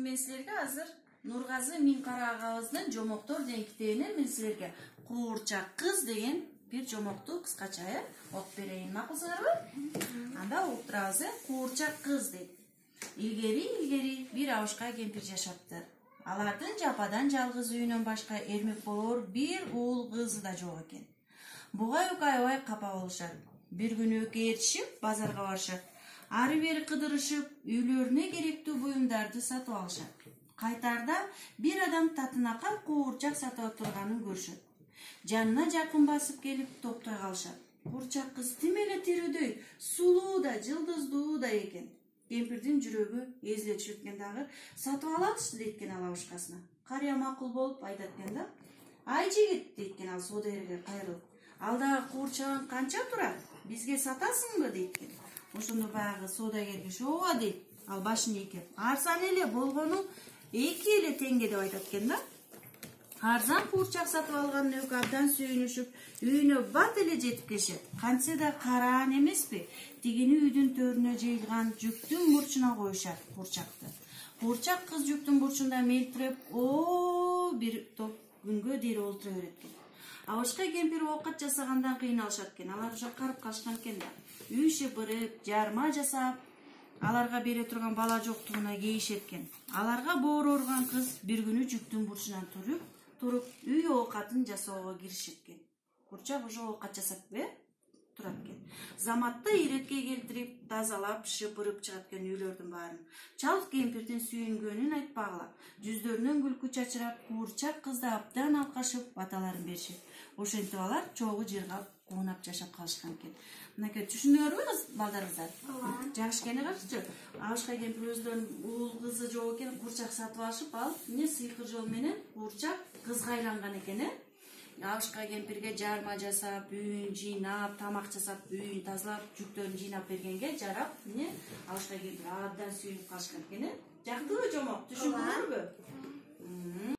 мен силерге азыр Нургазы Минкара агабыздын жомоктор деген китебинен мен силерге Куурчак кыз деген бир жомокту кыскача окуп берейин, макулсыңарбы? Анда угуп турабыз. Куурчак кыз дейт. Илгери бир абышка кемпир жашаптыр. Алардын жападан жалгыз үйүнөн башка эрмек болор бир уул кызы да жок экен. Буга экөө аябай капа болушат. Бир күнү экөө ээрчишип базарга барышат. Ары бери кыдырышып, үйлөрүнө керектүү буюмдарды сатып алышат. Кайтарда бир адам татынакан куурчак сатып турганын көрүшөт. Жанына жакын басып келип топтой калышат. Куурчак кыз тим эле тирүүдөй, сулуу да, жылдыздуу да экен. Кемпирдин жүрөгү эзиле түшөт экен дагы, сатып алалычы дейт экен ал абышкасына. Карыя макул болуп айтат экен да. Ай жигит дейт экен ал соодагерге кайрылып. Ал дагы куурчагың канча турат? Бизге сатасыңбы дейт экен. Ошондо баягы соодагер киши ооба дейт. Ал башын ийкеп, арзан эле болгону 2 эле теңге деп айтат экен да. Арзан куурчак сатып алган экөө абдан сүйүнүшүп, үйүнө бат эле жетип келишет. Кантсе да караан эмеспи? Тигини үйдүн төрүнө жыйылган жүктүн бурчуна коюшат куурчакты. Куурчак кыз жүктүн бурчунда мелтиреп, бир топ күнгө дейин олтура берет экен. Абышка кемпир оокат жасагандан кыйналышат экен. Алар уже карып калышкан экен да. Үй шыпырып, жарма жасап, аларга бере турган бала жоктугуна кейишет экен. Аларга боору ооруган кыз бир күнү жүктүн бурчунан туруп, үй оокатын жасоого киришет экен. Куурчак уже оокат жасап турат экен. Заматта иретке келтирип, тазалап, шыпырып чыгат экен үйлөрдүн баарын. Чалт кемпирдин сүйүнгөнүн айтпагыла. Жүздөрүнөн күлкү чачырап, куурчак кызды абдан алкашып, баталарын беришет. Ошентип алар чогуу жыргап, куунап жашап калышкан экен. Мынакей түшүндүңөрбү балдарыңыздар? Жакшы экен карачы. Абышка кемпир өзүлөрүнүн уул кызы жок экен, куурчак сатып алышып, ал сыйкыр жол менен куурчак кызга айланган экен. Абышка кемпирге жарма жасап, үйүн жыйнап, тамак жасап, үйүн тазалап, жүктөрүн жыйнап бергенге жарап, абышка кемпир абдан сүйүнүп калышкан экен. Жактыбы жомок? Түшүндүңөрбү?